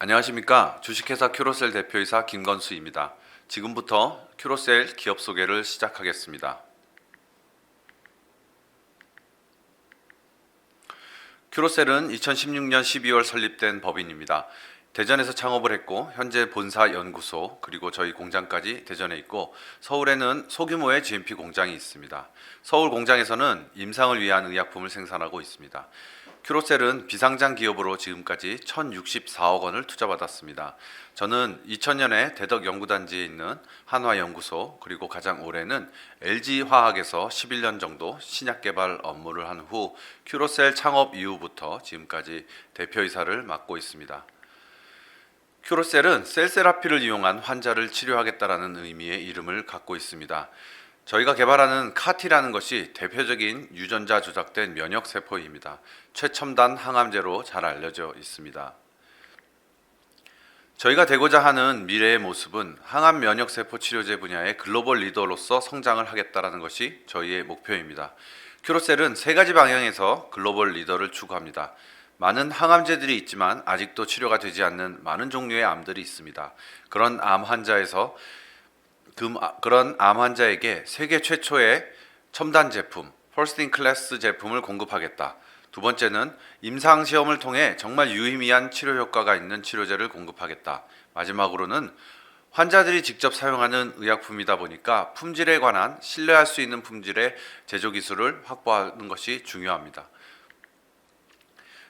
안녕하십니까. 주식회사 큐로셀 대표이사 김건수입니다. 지금부터 큐로셀 기업 소개를 시작하겠습니다. 큐로셀은 2016년 12월 설립된 법인입니다. 대전에서 창업을 했고 현재 본사 연구소 그리고 저희 공장까지 대전에 있고 서울에는 소규모의 GMP 공장이 있습니다. 서울 공장에서는 임상을 위한 의약품을 생산하고 있습니다. 큐로셀은 비상장 기업으로 지금까지 1,064억 원을 투자받았습니다. 저는 2000년에 대덕 연구단지에 있는 한화연구소 그리고 가장 올해는 LG화학에서 11년 정도 신약 개발 업무를 한 후 큐로셀 창업 이후부터 지금까지 대표이사를 맡고 있습니다. 큐로셀은 셀세라피를 이용한 환자를 치료하겠다라는 의미의 이름을 갖고 있습니다. 저희가 개발하는 카티라는 것이 대표적인 유전자 조작된 면역세포입니다. 최첨단 항암제로 잘 알려져 있습니다. 저희가 되고자 하는 미래의 모습은 항암 면역세포 치료제 분야의 글로벌 리더로서 성장을 하겠다는 것이 저희의 목표입니다. 큐로셀은 세 가지 방향에서 글로벌 리더를 추구합니다. 많은 항암제들이 있지만 아직도 치료가 되지 않는 많은 종류의 암들이 있습니다. 그런 암 환자에게 세계 최초의 첨단 제품, First in Class 제품을 공급하겠다. 두 번째는 임상 시험을 통해 정말 유의미한 치료 효과가 있는 치료제를 공급하겠다. 마지막으로는 환자들이 직접 사용하는 의약품이다 보니까 품질에 관한 신뢰할 수 있는 품질의 제조 기술을 확보하는 것이 중요합니다.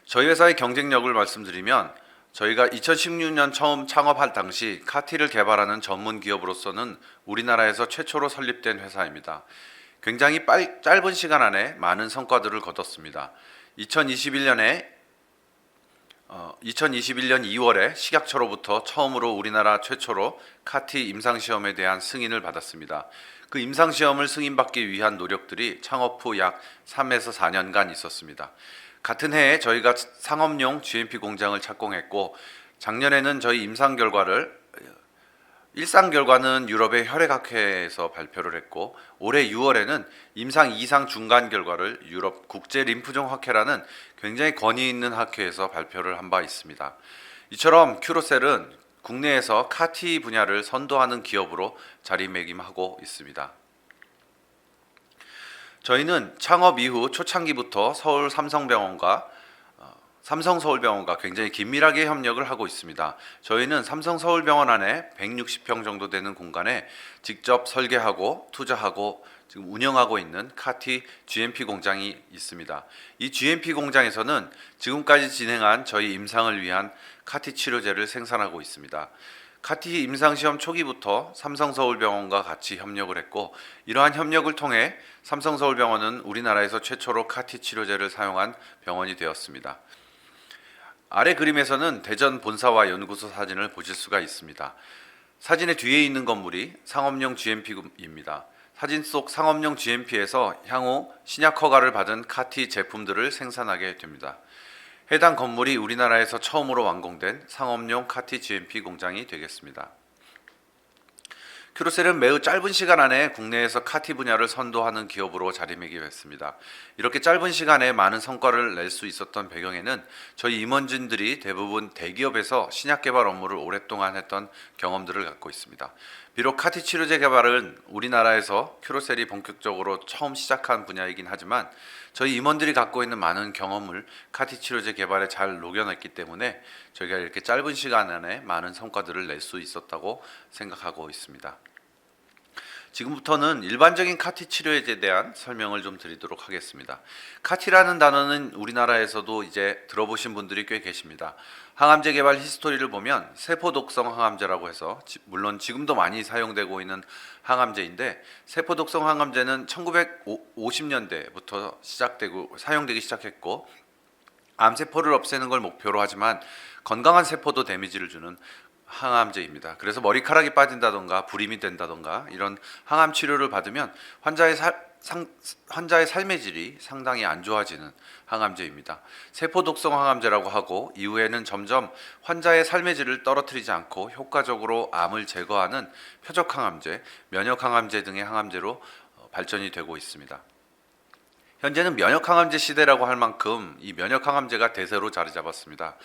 저희 회사의 경쟁력을 말씀드리면 저희가 2016년 처음 창업할 당시 카티를 개발하는 전문 기업으로서는 우리나라에서 최초로 설립된 회사입니다. 굉장히 짧은 시간 안에 많은 성과들을 거뒀습니다. 2021년 2월에 식약처로부터 처음으로 우리나라 최초로 카티 임상시험에 대한 승인을 받았습니다. 그 임상시험을 승인받기 위한 노력들이 창업 후 약 3에서 4년간 있었습니다. 같은 해에 저희가 상업용 GMP 공장을 착공했고 작년에는 저희 일상 결과는 유럽의 혈액학회에서 발표를 했고 올해 6월에는 임상 2상 중간 결과를 유럽 국제 림프종 학회라는 굉장히 권위 있는 학회에서 발표를 한 바 있습니다. 이처럼 큐로셀은 국내에서 카티 분야를 선도하는 기업으로 자리매김하고 있습니다. 저희는 창업 이후 초창기부터 삼성서울병원과 굉장히 긴밀하게 협력을 하고 있습니다. 저희는 삼성서울병원 안에 160평 정도 되는 공간에 직접 설계하고 투자하고 지금 운영하고 있는 카티 GMP 공장이 있습니다. 이 GMP 공장에서는 지금까지 진행한 저희 임상을 위한 카티 치료제를 생산하고 있습니다. 카티 임상시험 초기부터 삼성서울병원과 같이 협력을 했고 이러한 협력을 통해 삼성서울병원은 우리나라에서 최초로 카티 치료제를 사용한 병원이 되었습니다. 아래 그림에서는 대전 본사와 연구소 사진을 보실 수가 있습니다. 사진의 뒤에 있는 건물이 상업용 GMP입니다. 사진 속 상업용 GMP에서 향후 신약 허가를 받은 카티 제품들을 생산하게 됩니다. 해당 건물이 우리나라에서 처음으로 완공된 상업용 카티 GMP 공장이 되겠습니다. 큐로셀은 매우 짧은 시간 안에 국내에서 카티 분야를 선도하는 기업으로 자리매김했습니다. 이렇게 짧은 시간에 많은 성과를 낼 수 있었던 배경에는 저희 임원진들이 대부분 대기업에서 신약 개발 업무를 오랫동안 했던 경험들을 갖고 있습니다. 비록 카티 치료제 개발은 우리나라에서 큐로셀이 본격적으로 처음 시작한 분야이긴 하지만 저희 임원들이 갖고 있는 많은 경험을 카티 치료제 개발에 잘 녹여냈기 때문에 저희가 이렇게 짧은 시간 안에 많은 성과들을 낼 수 있었다고 생각하고 있습니다. 지금부터는 일반적인 카티 치료에 대한 설명을 좀 드리도록 하겠습니다. 카티라는 단어는 우리나라에서도 이제 들어보신 분들이 꽤 계십니다. 항암제 개발 히스토리를 보면 세포독성 항암제라고 해서 물론 지금도 많이 사용되고 있는 항암제인데 세포독성 항암제는 1950년대부터 사용되기 시작했고 암세포를 없애는 걸 목표로 하지만 건강한 세포도 데미지를 주는 항암제입니다. 그래서 머리카락이 빠진다던가 불임이 된다던가 이런 항암 치료를 받으면 환자의 삶의 질이 상당히 안 좋아지는 항암제입니다. 세포독성 항암제라고 하고 이후에는 점점 환자의 삶의 질을 떨어뜨리지 않고 효과적으로 암을 제거하는 표적 항암제, 면역 항암제 등의 항암제로 발전이 되고 있습니다. 현재는 면역항암제 시대라고 할 만큼 이 면역항암제가 대세로 자리 잡았습니다.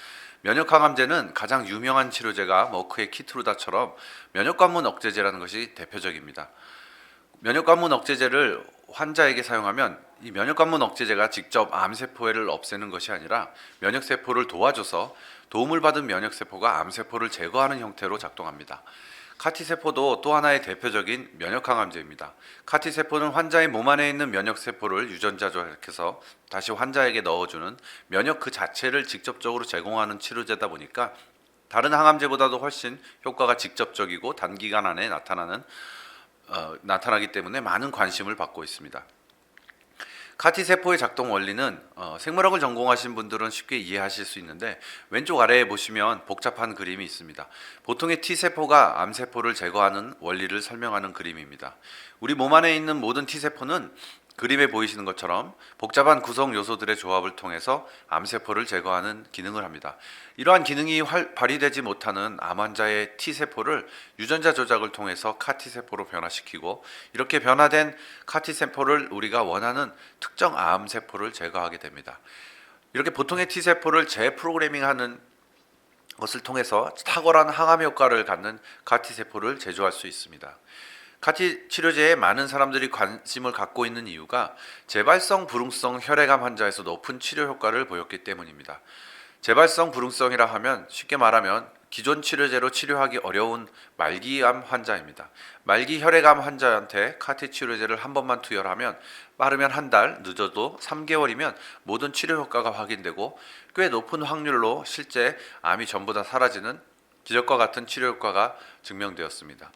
면역항암제는 가장 유명한 치료제가 머크의 키트루다처럼 면역관문 억제제라는 것이 대표적입니다. 면역관문 억제제를 환자에게 사용하면 이 면역관문 억제제가 직접 암세포를 없애는 것이 아니라 면역세포를 도와줘서 도움을 받은 면역세포가 암세포를 제거하는 형태로 작동합니다. 카티세포도 또 하나의 대표적인 면역항암제입니다. 카티세포는 환자의 몸 안에 있는 면역세포를 유전자 조작해서 다시 환자에게 넣어주는 면역 그 자체를 직접적으로 제공하는 치료제다 보니까 다른 항암제보다도 훨씬 효과가 직접적이고 단기간 안에 나타나기 때문에 많은 관심을 받고 있습니다. 카티세포의 작동 원리는 생물학을 전공하신 분들은 쉽게 이해하실 수 있는데 왼쪽 아래에 보시면 복잡한 그림이 있습니다. 보통의 T세포가 암세포를 제거하는 원리를 설명하는 그림입니다. 우리 몸 안에 있는 모든 T세포는 그림에 보이시는 것처럼 복잡한 구성 요소들의 조합을 통해서 암세포를 제거하는 기능을 합니다. 이러한 기능이 발휘되지 못하는 암 환자의 T세포를 유전자 조작을 통해서 카티세포로 변화시키고 이렇게 변화된 카티세포를 우리가 원하는 특정 암세포를 제거하게 됩니다. 이렇게 보통의 T세포를 재프로그래밍하는 것을 통해서 탁월한 항암 효과를 갖는 카티세포를 제조할 수 있습니다. 카티 치료제에 많은 사람들이 관심을 갖고 있는 이유가 재발성 불응성 혈액암 환자에서 높은 치료 효과를 보였기 때문입니다. 재발성 불응성이라 하면 쉽게 말하면 기존 치료제로 치료하기 어려운 말기암 환자입니다. 말기 혈액암 환자한테 카티 치료제를 한 번만 투여하면 빠르면 한 달, 늦어도 3개월이면 모든 치료 효과가 확인되고 꽤 높은 확률로 실제 암이 전부 다 사라지는 기적과 같은 치료 효과가 증명되었습니다.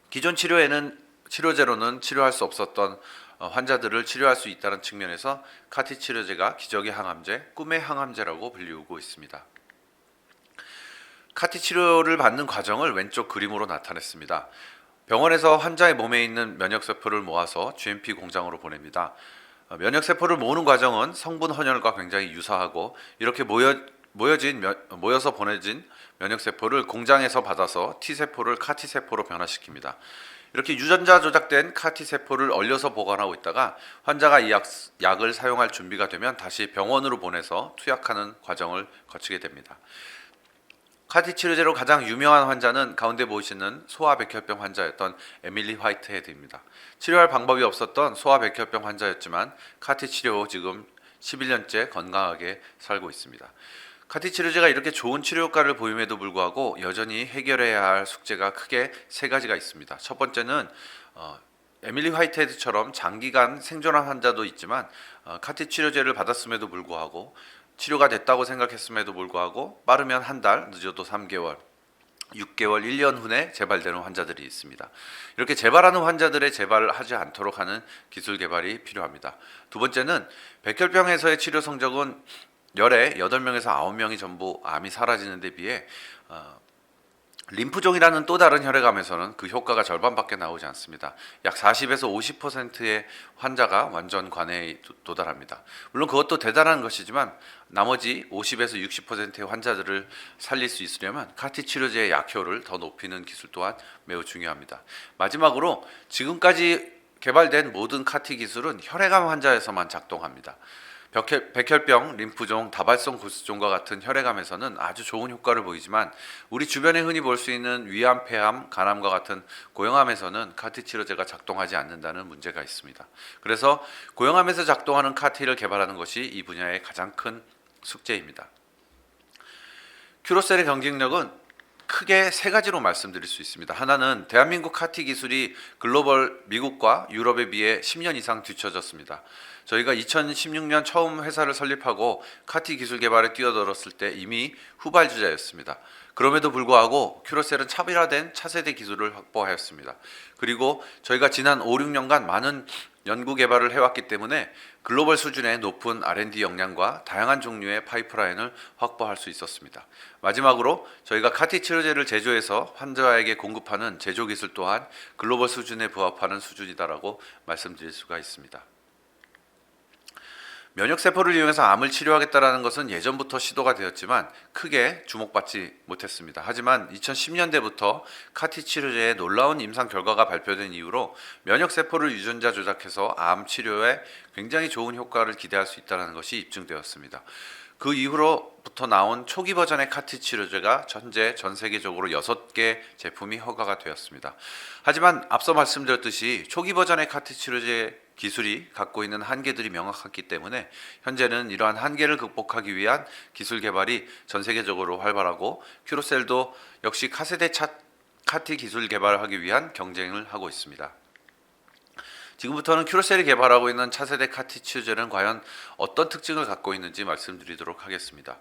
기존 치료제로는 치료할 수 없었던 환자들을 치료할 수 있다는 측면에서 카티 치료제가 기적의 항암제, 꿈의 항암제라고 불리우고 있습니다. 카티 치료를 받는 과정을 왼쪽 그림으로 나타냈습니다. 병원에서 환자의 몸에 있는 면역세포를 모아서 GMP 공장으로 보냅니다. 면역세포를 모으는 과정은 성분 헌혈과 굉장히 유사하고 이렇게 모여서 보내진 면역세포를 공장에서 받아서 T세포를 카티세포로 변화시킵니다. 이렇게 유전자 조작된 카티세포를 얼려서 보관하고 있다가 환자가 이 약을 사용할 준비가 되면 다시 병원으로 보내서 투약하는 과정을 거치게 됩니다. 카티 치료제로 가장 유명한 환자는 가운데 보이시는 소아백혈병 환자였던 에밀리 화이트헤드입니다. 치료할 방법이 없었던 소아백혈병 환자였지만 카티 치료 후 지금 11년째 건강하게 살고 있습니다. 카티 치료제가 이렇게 좋은 치료 효과를 보임에도 불구하고 여전히 해결해야 할 숙제가 크게 세 가지가 있습니다. 첫 번째는 에밀리 화이트헤드처럼 장기간 생존한 환자도 있지만 카티 치료제를 받았음에도 불구하고 치료가 됐다고 생각했음에도 불구하고 빠르면 한 달, 늦어도 3개월, 6개월, 1년 후에 재발되는 환자들이 있습니다. 이렇게 재발하는 환자들의 재발을 하지 않도록 하는 기술 개발이 필요합니다. 두 번째는 백혈병에서의 치료 성적은 열에 8명에서 9명이 전부 암이 사라지는 데 비해 림프종이라는 또 다른 혈액암에서는 그 효과가 절반밖에 나오지 않습니다. 약 40에서 50%의 환자가 완전 관해에 도달합니다. 물론 그것도 대단한 것이지만 나머지 50에서 60%의 환자들을 살릴 수 있으려면 카티 치료제의 약효를 더 높이는 기술 또한 매우 중요합니다. 마지막으로 지금까지 개발된 모든 카티 기술은 혈액암 환자에서만 작동합니다. 백혈병, 림프종, 다발성 골수종과 같은 혈액암에서는 아주 좋은 효과를 보이지만 우리 주변에 흔히 볼 수 있는 위암, 폐암, 간암과 같은 고형암에서는 카티 치료제가 작동하지 않는다는 문제가 있습니다. 그래서 고형암에서 작동하는 카티를 개발하는 것이 이 분야의 가장 큰 숙제입니다. 큐로셀의 경쟁력은 크게 세 가지로 말씀드릴 수 있습니다. 하나는 대한민국 카티 기술이 글로벌 미국과 유럽에 비해 10년 이상 뒤처졌습니다. 저희가 2016년 처음 회사를 설립하고 카티 기술 개발에 뛰어들었을 때 이미 후발주자였습니다. 그럼에도 불구하고 큐로셀은 차별화된 차세대 기술을 확보하였습니다. 그리고 저희가 지난 5, 6년간 많은 연구 개발을 해왔기 때문에 글로벌 수준의 높은 R&D 역량과 다양한 종류의 파이프라인을 확보할 수 있었습니다. 마지막으로 저희가 카티 치료제를 제조해서 환자에게 공급하는 제조 기술 또한 글로벌 수준에 부합하는 수준이다라고 말씀드릴 수가 있습니다. 면역세포를 이용해서 암을 치료하겠다라는 것은 예전부터 시도가 되었지만 크게 주목받지 못했습니다. 하지만 2010년대부터 카티 치료제의 놀라운 임상 결과가 발표된 이후로 면역세포를 유전자 조작해서 암 치료에 굉장히 좋은 효과를 기대할 수 있다는 것이 입증되었습니다. 그 이후로부터 나온 초기 버전의 카티 치료제가 현재 전 세계적으로 6개 제품이 허가가 되었습니다. 하지만 앞서 말씀드렸듯이 초기 버전의 카티 치료제 기술이 갖고 있는 한계들이 명확하기 때문에 현재는 이러한 한계를 극복하기 위한 기술 개발이 전 세계적으로 활발하고 큐로셀도 역시 차세대 카티 기술 개발하기 위한 경쟁을 하고 있습니다. 지금부터는 큐로셀이 개발하고 있는 차세대 카티 치료제는 과연 어떤 특징을 갖고 있는지 말씀드리도록 하겠습니다.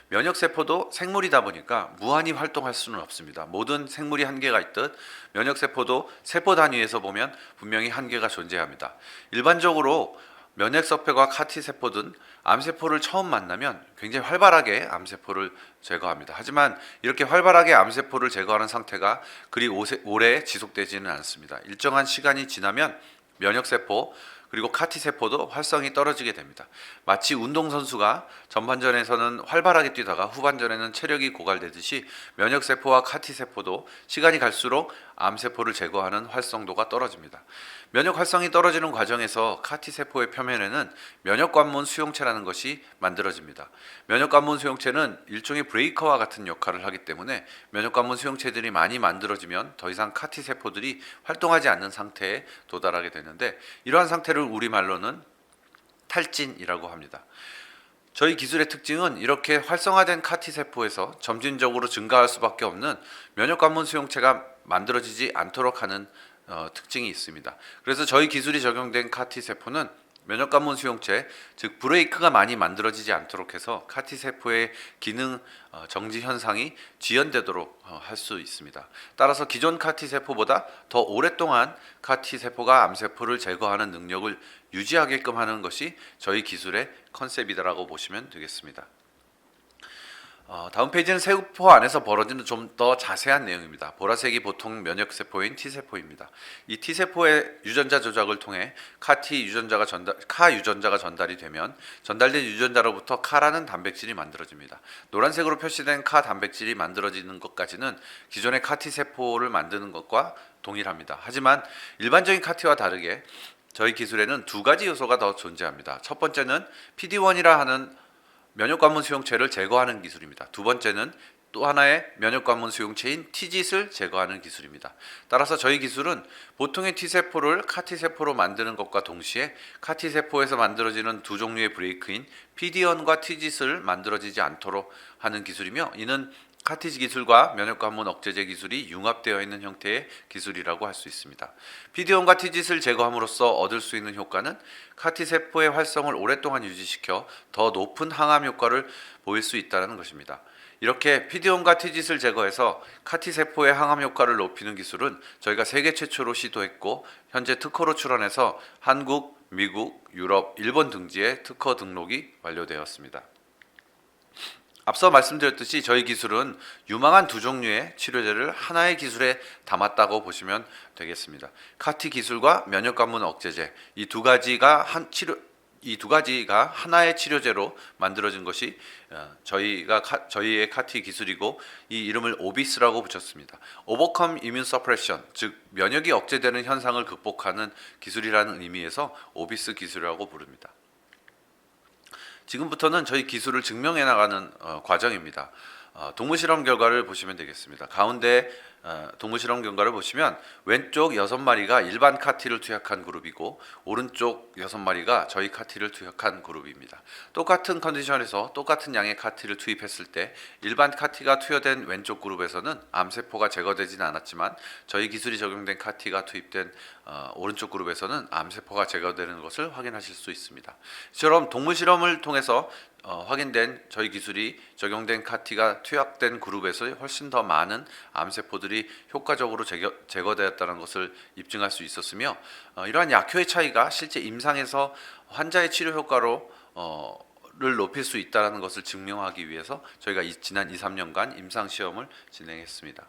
면역세포도 생물이다 보니까 무한히 활동할 수는 없습니다. 모든 생물이 한계가 있듯 면역세포도 세포 단위에서 보면 분명히 한계가 존재합니다. 일반적으로 면역세포가 카티세포든 암세포를 처음 만나면 굉장히 활발하게 암세포를 제거합니다. 하지만 이렇게 활발하게 암세포를 제거하는 상태가 그리 오래 지속되지는 않습니다. 일정한 시간이 지나면 면역세포 그리고 카티세포도 활성이 떨어지게 됩니다. 마치 운동선수가 전반전에서는 활발하게 뛰다가 후반전에는 체력이 고갈되듯이 면역세포와 카티세포도 시간이 갈수록 암세포를 제거하는 활성도가 떨어집니다. 면역 활성이 떨어지는 과정에서 카티세포의 표면에는 면역관문 수용체라는 것이 만들어집니다. 면역관문 수용체는 일종의 브레이커와 같은 역할을 하기 때문에 면역관문 수용체들이 많이 만들어지면 더 이상 카티세포들이 활동하지 않는 상태에 도달하게 되는데 이러한 상태를 우리말로는 탈진이라고 합니다. 저희 기술의 특징은 이렇게 활성화된 카티세포에서 점진적으로 증가할 수밖에 없는 면역관문 수용체가 만들어지지 않도록 하는 특징이 있습니다. 그래서 저희 기술이 적용된 카티세포는 면역관문 수용체, 즉 브레이크가 많이 만들어지지 않도록 해서 카티세포의 기능 정지 현상이 지연되도록 할 수 있습니다. 따라서 기존 카티세포보다 더 오랫동안 카티세포가 암세포를 제거하는 능력을 유지하게끔 하는 것이 저희 기술의 컨셉이다라고 보시면 되겠습니다. 다음 페이지는 세포 안에서 벌어지는 좀 더 자세한 내용입니다. 보라색이 보통 면역세포인 T세포입니다. 이 T세포의 유전자 조작을 통해 카 유전자가 전달이 되면 전달된 유전자로부터 카라는 단백질이 만들어집니다. 노란색으로 표시된 카 단백질이 만들어지는 것까지는 기존의 카티세포를 만드는 것과 동일합니다. 하지만 일반적인 카티와 다르게 저희 기술에는 두 가지 요소가 더 존재합니다. 첫 번째는 PD-1이라 하는 면역관문 수용체를 제거하는 기술입니다. 두 번째는 또 하나의 면역관문 수용체인 TGIT을 제거하는 기술입니다. 따라서 저희 기술은 보통의 T세포를 카티세포로 만드는 것과 동시에 카티세포에서 만들어지는 두 종류의 브레이크인 PD-1과 TGIT을 만들어지지 않도록 하는 기술이며 이는 카티지 기술과 면역관문 억제제 기술이 융합되어 있는 형태의 기술이라고 할 수 있습니다. PD-1과 TGIT을 제거함으로써 얻을 수 있는 효과는 카티세포의 활성을 오랫동안 유지시켜 더 높은 항암 효과를 보일 수 있다는 것입니다. 이렇게 PD-1과 TGIT을 제거해서 카티세포의 항암 효과를 높이는 기술은 저희가 세계 최초로 시도했고 현재 특허로 출원해서 한국, 미국, 유럽, 일본 등지에 특허 등록이 완료되었습니다. 앞서 말씀드렸듯이 저희 기술은 유망한 두 종류의 치료제를 하나의 기술에 담았다고 보시면 되겠습니다. 카티 기술과 면역관문 억제제 이 두 가지가 하나의 치료제로 만들어진 것이 저희의 카티 기술이고 이 이름을 오비스라고 붙였습니다. Overcome Immune Suppression, 즉 면역이 억제되는 현상을 극복하는 기술이라는 의미에서 오비스 기술이라고 부릅니다. 지금부터는 저희 기술을 증명해 나가는 과정입니다. 동물 실험 결과를 보시면 되겠습니다. 가운데 동물 실험 결과를 보시면 왼쪽 6마리가 일반 카티를 투약한 그룹이고 오른쪽 6마리가 저희 카티를 투약한 그룹입니다. 똑같은 컨디션에서 똑같은 양의 카티를 투입했을 때 일반 카티가 투여된 왼쪽 그룹에서는 암세포가 제거되지는 않았지만 저희 기술이 적용된 카티가 투입된 오른쪽 그룹에서는 암세포가 제거되는 것을 확인하실 수 있습니다. 이처럼 동물 실험을 통해서 확인된 저희 기술이 적용된 카티가 투약된 그룹에서 훨씬 더 많은 암세포들이 효과적으로 제거되었다는 것을 입증할 수 있었으며 이러한 약효의 차이가 실제 임상에서 환자의 치료 효과를 높일 수 있다는 것을 증명하기 위해서 저희가 지난 2-3년간 임상 시험을 진행했습니다.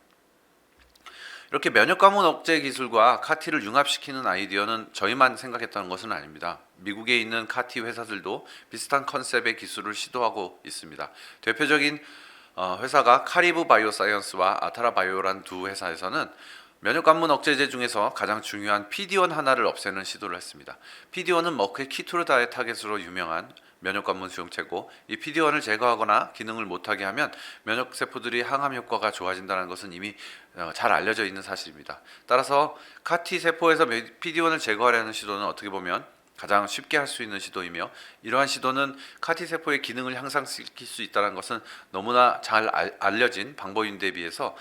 이렇게 면역 가문 억제 기술과 카티를 융합시키는 아이디어는 저희만 생각했다는 것은 아닙니다. 미국에 있는 카티 회사들도 비슷한 컨셉의 기술을 시도하고 있습니다. 대표적인 회사가 카리브 바이오사이언스와 아타라 바이오란 두 회사에서는 면역 관문 억제제 중에서 가장 중요한 PD-1 하나를 없애는 시도를 했습니다. PD-1은 머크의 키토르다의 타겟으로 유명한 면역 관문 수용체고, 이 PD-1을 제거하거나 기능을 못하게 하면 면역 세포들이 항암 효과가 좋아진다는 것은 이미 잘 알려져 있는 사실입니다. 따라서 카티 세포에서 PD-1을 제거하려는 시도는 어떻게 보면 가장 쉽게 할 수 있는 시도이며, 이러한 시도는 카티 세포의 기능을 향상시킬 수 있다는 것은 너무나 잘 알려진 방법인데 비해서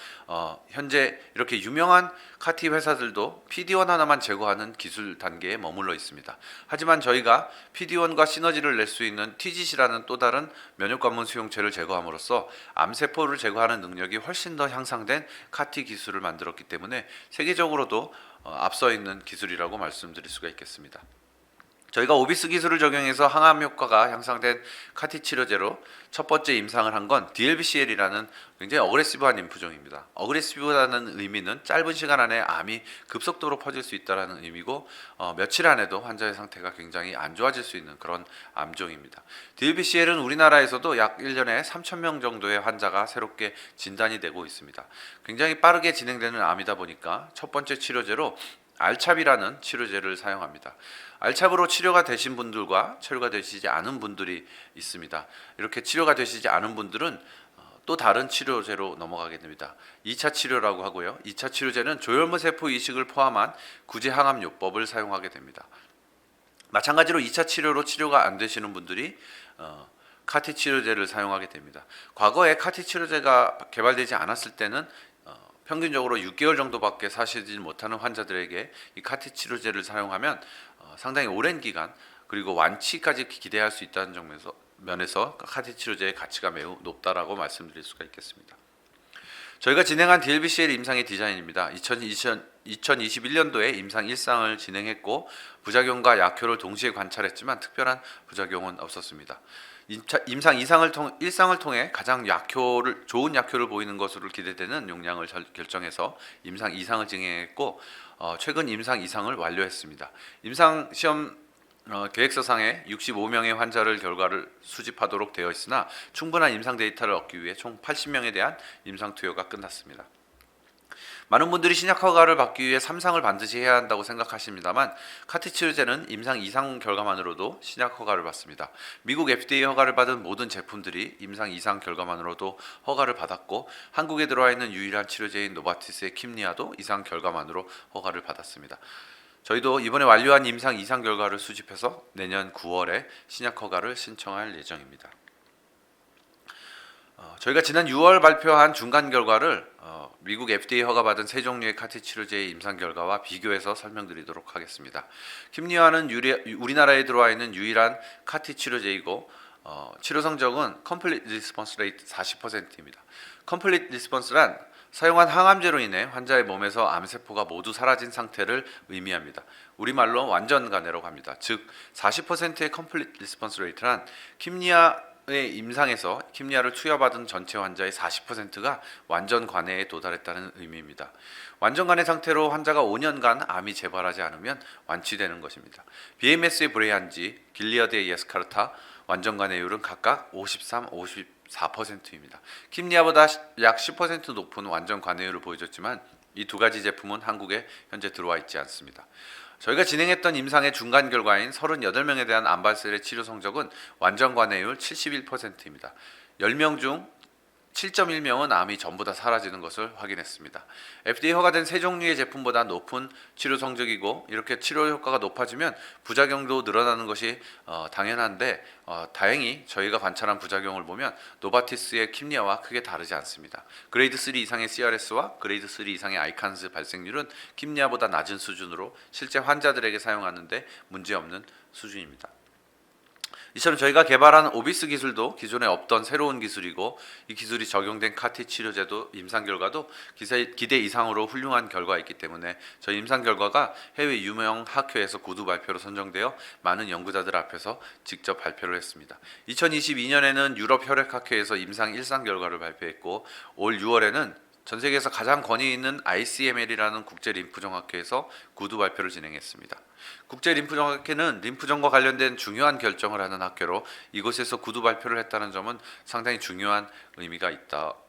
현재 이렇게 유명한 카티 회사들도 PD-1 하나만 제거하는 기술 단계에 머물러 있습니다. 하지만 저희가 PD-1과 시너지를 낼 수 있는 TGC라는 또 다른 면역 관문 수용체를 제거함으로써 암세포를 제거하는 능력이 훨씬 더 향상된 카티 기술을 만들었기 때문에 세계적으로도 앞서 있는 기술이라고 말씀드릴 수가 있겠습니다. 저희가 오비스 기술을 적용해서 항암 효과가 향상된 카티 치료제로 첫 번째 임상을 한 건 DLBCL이라는 굉장히 어그레시브한 림프종입니다. 어그레시브라는 의미는 짧은 시간 안에 암이 급속도로 퍼질 수 있다는 의미고, 며칠 안에도 환자의 상태가 굉장히 안 좋아질 수 있는 그런 암종입니다. DLBCL은 우리나라에서도 약 1년에 3,000명 정도의 환자가 새롭게 진단이 되고 있습니다. 굉장히 빠르게 진행되는 암이다 보니까 첫 번째 치료제로 알찹이라는 치료제를 사용합니다. 알찹으로 치료가 되신 분들과 치료가 되시지 않은 분들이 있습니다. 이렇게 치료가 되시지 않은 분들은 또 다른 치료제로 넘어가게 됩니다. 2차 치료라고 하고요. 2차 치료제는 조혈모 세포 이식을 포함한 구제 항암 요법을 사용하게 됩니다. 마찬가지로 2차 치료로 치료가 안 되시는 분들이 카티 치료제를 사용하게 됩니다. 과거에 카티 치료제가 개발되지 않았을 때는 평균적으로 6개월 정도밖에 사시지 못하는 환자들에게 이 카티 치료제를 사용하면 상당히 오랜 기간, 그리고 완치까지 기대할 수 있다는 면에서 카티 치료제의 가치가 매우 높다라고 말씀드릴 수가 있겠습니다. 저희가 진행한 DLBCL 임상의 디자인입니다. 2021년도에 임상 1상을 진행했고, 부작용과 약효를 동시에 관찰했지만 특별한 부작용은 없었습니다. 임상 1상을 통해 가장 좋은 약효를 보이는 것으로 기대되는 용량을 결정해서 임상 2상을 진행했고, 최근 임상 2상을 완료했습니다. 임상 시험 계획서상에 65명의 환자를 결과를 수집하도록 되어 있으나 충분한 임상 데이터를 얻기 위해 총 80명에 대한 임상 투여가 끝났습니다. 많은 분들이 신약 허가를 받기 위해 3상을 반드시 해야 한다고 생각하십니다만, 카티 치료제는 임상 2상 결과만으로도 신약 허가를 받습니다. 미국 FDA 허가를 받은 모든 제품들이 임상 2상 결과만으로도 허가를 받았고, 한국에 들어와 있는 유일한 치료제인 노바티스의 킴리아도 이상 결과만으로 허가를 받았습니다. 저희도 이번에 완료한 임상 2상 결과를 수집해서 내년 9월에 신약 허가를 신청할 예정입니다. 저희가 지난 6월 발표한 중간 결과를 미국 FDA 허가받은 세 종류의 카티 치료제의 임상 결과와 비교해서 설명드리도록 하겠습니다. 킴리아는 우리나라에 들어와 있는 유일한 카티 치료제이고, 치료 성적은 Complete Response Rate 40%입니다. Complete Response란 사용한 항암제로 인해 환자의 몸에서 암세포가 모두 사라진 상태를 의미합니다. 우리말로 완전간해라고 합니다. 즉 40%의 Complete Response Rate란 킴리아의 임상에서 킴리아를 투여받은 전체 환자의 40%가 완전 관해에 도달했다는 의미입니다. 완전 관해 상태로 환자가 5년간 암이 재발하지 않으면 완치되는 것입니다. BMS의 브레이한지, 길리어드의 예스카르타 완전 관해율은 각각 53, 54%입니다. 킴리아보다 약 10% 높은 완전 관해율을 보여줬지만 이 두 가지 제품은 한국에 현재 들어와 있지 않습니다. 저희가 진행했던 임상의 중간 결과인 38명에 대한 암발셀의 치료 성적은 완전 관해율 71%입니다. 10명 중 7.1명은 암이 전부 다 사라지는 것을 확인했습니다. FDA 허가된 세 종류의 제품보다 높은 치료 성적이고, 이렇게 치료 효과가 높아지면 부작용도 늘어나는 것이 당연한데, 다행히 저희가 관찰한 부작용을 보면 노바티스의 킴리아와 크게 다르지 않습니다. 그레이드 3 이상의 CRS와 그레이드 3 이상의 아이칸스 발생률은 킴리아보다 낮은 수준으로 실제 환자들에게 사용하는데 문제없는 수준입니다. 이처럼 저희가 개발한 오비스 기술도 기존에 없던 새로운 기술이고, 이 기술이 적용된 카티 치료제도 임상 결과도 기대 이상으로 훌륭한 결과가 있기 때문에 저희 임상 결과가 해외 유명 학회에서 구두 발표로 선정되어 많은 연구자들 앞에서 직접 발표를 했습니다. 2022년에는 유럽 혈액학회에서 임상 1상 결과를 발표했고, 올 6월에는 전 세계에서 가장 권위 있는 ICML이라는 국제 림프종학회에서 구두 발표를 진행했습니다. 국제 림프종학회는 림프종과 관련된 중요한 결정을 하는 학회로 이곳에서 구두 발표를 했다는 점은 상당히 중요한 의미가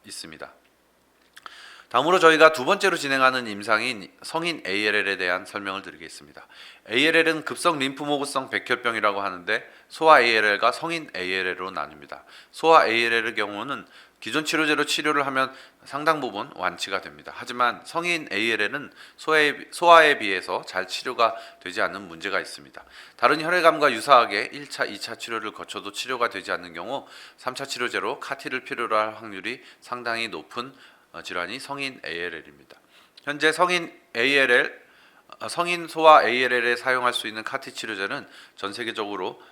있습니다. 다음으로 저희가 두 번째로 진행하는 임상인 성인 ALL에 대한 설명을 드리겠습니다. ALL은 급성 림프모구성 백혈병이라고 하는데 소아 ALL과 성인 ALL로 나뉩니다. 소아 ALL의 경우는 기존 치료제로 치료를 하면 상당 부분 완치가 됩니다. 하지만 성인 ALL은 소아에 비해서 잘 치료가 되지 않는 문제가 있습니다. 다른 혈액암과 유사하게 1차, 2차 치료를 거쳐도 치료가 되지 않는 경우 3차 치료제로 카티를 필요로 할 확률이 상당히 높은 질환이 성인 ALL입니다. 현재 성인 소아 ALL에 사용할 수 있는 카티 치료제는 전 세계적으로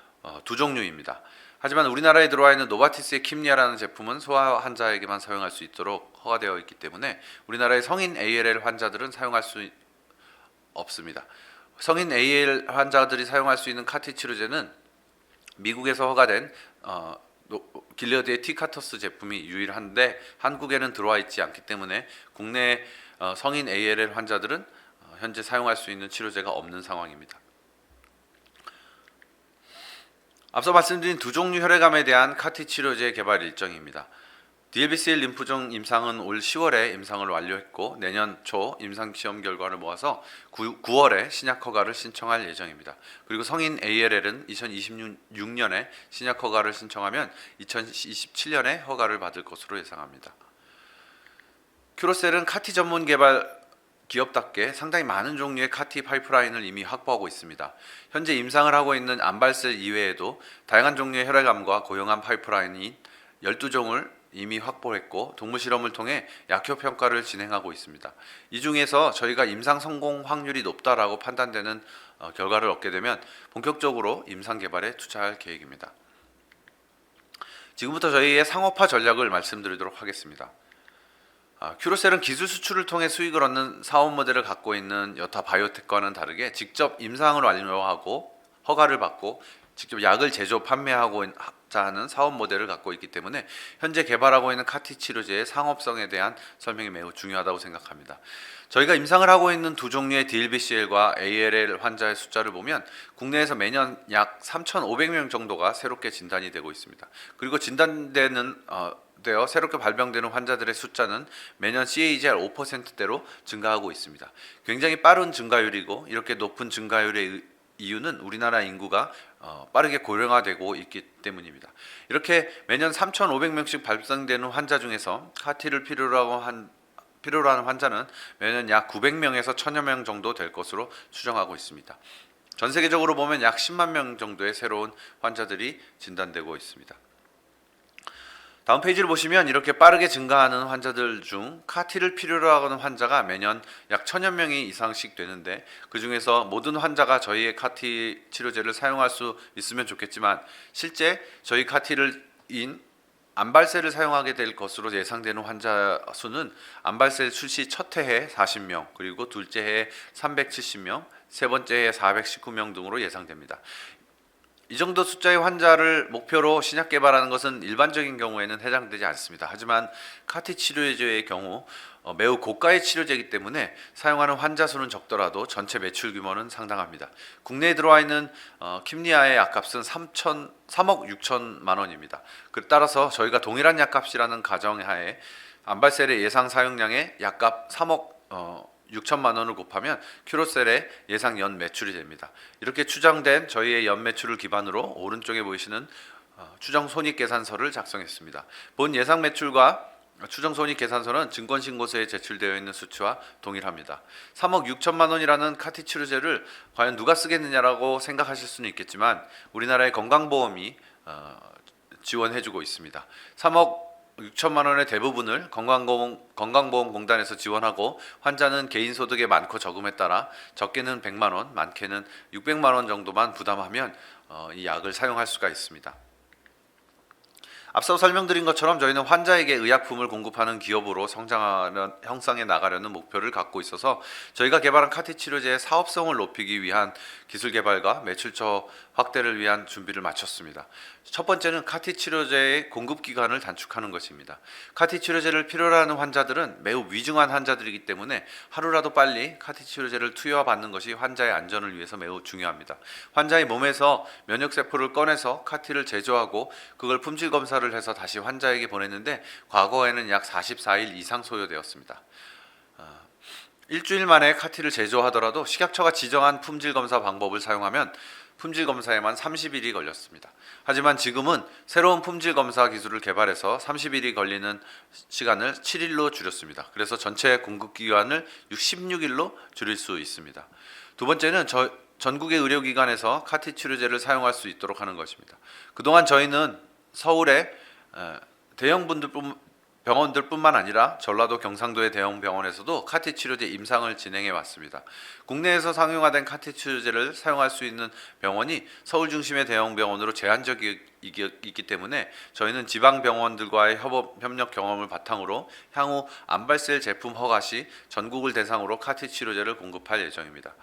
두 종류입니다. 하지만 우리나라에 들어와 있는 노바티스의 킴리아라는 제품은 소아 환자에게만 사용할 수 있도록 허가되어 있기 때문에 우리나라의 성인 ALL 환자들은 사용할 수 없습니다. 성인 ALL 환자들이 사용할 수 있는 카티 치료제는 미국에서 허가된 길리어드의 티카터스 제품이 유일한데 한국에는 들어와 있지 않기 때문에 국내 성인 ALL 환자들은 현재 사용할 수 있는 치료제가 없는 상황입니다. 앞서 말씀드린 두 종류 혈액암에 대한 카티 치료제 개발 일정입니다. DLBCL 림프종 임상은 올 10월에 임상을 완료했고 내년 초 임상 시험 결과를 모아서 9월에 신약 허가를 신청할 예정입니다. 그리고 성인 ALL은 2026년에 신약 허가를 신청하면 2027년에 허가를 받을 것으로 예상합니다. 큐로셀은 카티 전문 개발 기업답게 상당히 많은 종류의 카티 파이프라인을 이미 확보하고 있습니다. 현재 임상을 하고 있는 암발셀 이외에도 다양한 종류의 혈액암과 고형암 파이프라인이 12종을 이미 확보했고 동물 실험을 통해 약효 평가를 진행하고 있습니다. 이 중에서 저희가 임상 성공 확률이 높다라고 판단되는 결과를 얻게 되면 본격적으로 임상 개발에 투자할 계획입니다. 지금부터 저희의 상업화 전략을 말씀드리도록 하겠습니다. 큐로셀은 기술 수출을 통해 수익을 얻는 사업 모델을 갖고 있는 여타 바이오텍과는 다르게 직접 임상을 완료하고 허가를 받고 직접 약을 제조 판매하고자 하는 사업 모델을 갖고 있기 때문에 현재 개발하고 있는 카티 치료제의 상업성에 대한 설명이 매우 중요하다고 생각합니다. 저희가 임상을 하고 있는 두 종류의 DLBCL과 ALL 환자의 숫자를 보면 국내에서 매년 약 3,500명 정도가 새롭게 진단이 되고 있습니다. 그리고 진단되어 새롭게 발병되는 환자들의 숫자는 매년 CAGR 5%대로 증가하고 있습니다. 굉장히 빠른 증가율이고 이렇게 높은 증가율의 이유는 우리나라 인구가 빠르게 고령화되고 있기 때문입니다. 이렇게 매년 3,500명씩 발생되는 환자 중에서 카티를 필요로 하는 환자는 매년 약 900명에서 1,000여 명 정도 될 것으로 추정하고 있습니다. 전 세계적으로 보면 약 10만 명 정도의 새로운 환자들이 진단되고 있습니다. 다음 페이지를 보시면 이렇게 빠르게 증가하는 환자들 중 카티를 필요로 하는 환자가 매년 약 1,000여 명이 이상씩 되는데 그 중에서 모든 환자가 저희의 카티 치료제를 사용할 수 있으면 좋겠지만 실제 저희 카티를인 암발셀을 사용하게 될 것으로 예상되는 환자 수는 암발셀 출시 첫 해에 40명, 그리고 둘째 해에 370명, 세 번째 해에 419명 등으로 예상됩니다. 이 정도 숫자의 환자를 목표로 신약 개발하는 것은 일반적인 경우에는 해당되지 않습니다. 하지만 카티 치료제의 경우 매우 고가의 치료제이기 때문에 사용하는 환자 수는 적더라도 전체 매출 규모는 상당합니다. 국내에 들어와 있는 킴리아의 약값은 3억 6천만 원입니다. 따라서 저희가 동일한 약값이라는 가정하에 암발셀의 예상 사용량의 약값 3억 6천만 원을 곱하면 큐로셀의 예상 연 매출이 됩니다. 이렇게 추정된 저희의 연 매출을 기반으로 오른쪽에 보이시는 추정 손익 계산서를 작성했습니다. 본 예상 매출과 추정 손익 계산서는 증권신고서에 제출되어 있는 수치와 동일합니다. 3억 6천만 원이라는 카티 치료제를 과연 누가 쓰겠느냐라고 생각하실 수는 있겠지만 우리나라의 건강보험이 지원해주고 있습니다. 3억 6천만 원의 대부분을 건강보험공단에서 지원하고 환자는 개인 소득의 많고 적음에 따라 적게는 100만 원, 많게는 600만 원 정도만 부담하면 이 약을 사용할 수가 있습니다. 앞서 설명드린 것처럼 저희는 환자에게 의약품을 공급하는 기업으로 형성해 나가려는 목표를 갖고 있어서 저희가 개발한 카티 치료제의 사업성을 높이기 위한 기술 개발과 매출처 확대를 위한 준비를 마쳤습니다. 첫 번째는 카티 치료제의 공급 기간을 단축하는 것입니다. 카티 치료제를 필요로 하는 환자들은 매우 위중한 환자들이기 때문에 하루라도 빨리 카티 치료제를 투여받는 것이 환자의 안전을 위해서 매우 중요합니다. 환자의 몸에서 면역 세포를 꺼내서 카티를 제조하고 그걸 품질 검사를 해서 다시 환자에게 보냈는데 과거에는 약 44일 이상 소요되었습니다. 일주일 만에 카티를 제조하더라도 식약처가 지정한 품질 검사 방법을 사용하면 품질 검사에만 30일이 걸렸습니다. 하지만 지금은 새로운 품질 검사 기술을 개발해서 30일이 걸리는 시간을 7일로 줄였습니다. 그래서 전체 공급 기간을 16일로 줄일 수 있습니다. 두 번째는 전국의 의료기관에서 카티 치료제를 사용할 수 있도록 하는 것입니다. 그동안 저희는 서울의 대형 병원들뿐만 아니라 전라도 경상도의 대형 병원에서도 카티 치료제 임상을 진행해 왔습니다. 국내에서 상용화된 카티 치료제를 사용할 수 있는 병원이 서울 중심의 대형 병원으로 제한적이기 때문에 저희는 지방 병원들과의 협력 경험을 바탕으로 향후 안발셀 제품 허가 시 전국을 대상으로 카티 치료제를 공급할 예정입니다.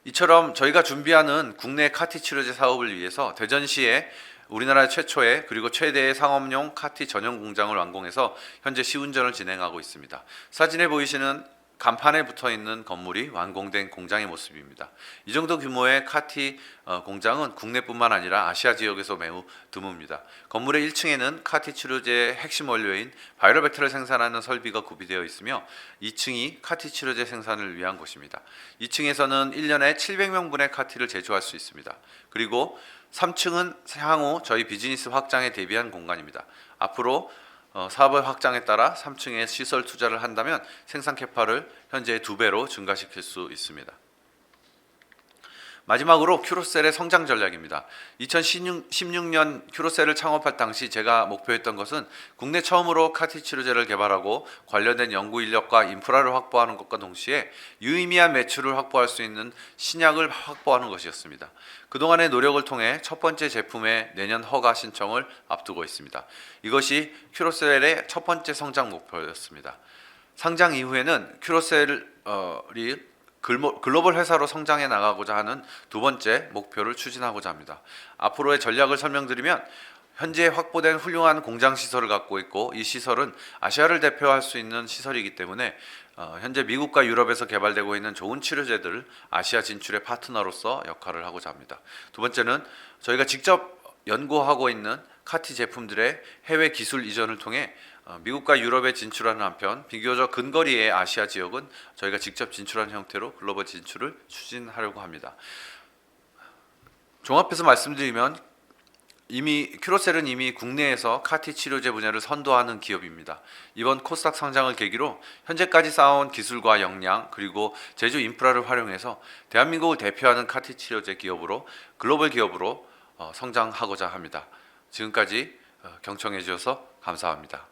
이처럼 저희가 준비하는 국내 카티 치료제 사업을 위해서 대전시에 우리나라 최초의 그리고 최대의 상업용 카티 전용 공장을 완공해서 현재 시운전을 진행하고 있습니다. 사진에 보이시는 간판에 붙어 있는 건물이 완공된 공장의 모습입니다. 이 정도 규모의 카티 공장은 국내뿐만 아니라 아시아 지역에서 매우 드뭅니다. 건물의 1층에는 카티 치료제의 핵심 원료인 바이러벡터를 생산하는 설비가 구비되어 있으며 2층이 카티 치료제 생산을 위한 곳입니다. 2층에서는 1년에 700명분의 카티를 제조할 수 있습니다. 그리고 3층은 향후 저희 비즈니스 확장에 대비한 공간입니다. 앞으로 사업의 확장에 따라 3층에 시설 투자를 한다면 생산 캐파를 현재의 2배로 증가시킬 수 있습니다. 마지막으로 큐로셀의 성장 전략입니다. 2016년 큐로셀을 창업할 당시 제가 목표했던 것은 국내 처음으로 카티 치료제를 개발하고 관련된 연구 인력과 인프라를 확보하는 것과 동시에 유의미한 매출을 확보할 수 있는 신약을 확보하는 것이었습니다. 그동안의 노력을 통해 첫 번째 제품의 내년 허가 신청을 앞두고 있습니다. 이것이 큐로셀의 첫 번째 성장 목표였습니다. 상장 이후에는 큐로셀이 글로벌 회사로 성장해 나가고자 하는 두 번째 목표를 추진하고자 합니다. 앞으로의 전략을 설명드리면 현재 확보된 훌륭한 공장 시설을 갖고 있고 이 시설은 아시아를 대표할 수 있는 시설이기 때문에 현재 미국과 유럽에서 개발되고 있는 좋은 치료제들을 아시아 진출의 파트너로서 역할을 하고자 합니다. 두 번째는 저희가 직접 연구하고 있는 카티 제품들의 해외 기술 이전을 통해 미국과 유럽에 진출하는 한편 비교적 근거리의 아시아 지역은 저희가 직접 진출하는 형태로 글로벌 진출을 추진하려고 합니다. 종합해서 말씀드리면 큐로셀은 이미 국내에서 카티 치료제 분야를 선도하는 기업입니다. 이번 코스닥 상장을 계기로 현재까지 쌓아온 기술과 역량 그리고 제조 인프라를 활용해서 대한민국을 대표하는 카티 치료제 기업으로 글로벌 기업으로 성장하고자 합니다. 지금까지 경청해 주셔서 감사합니다.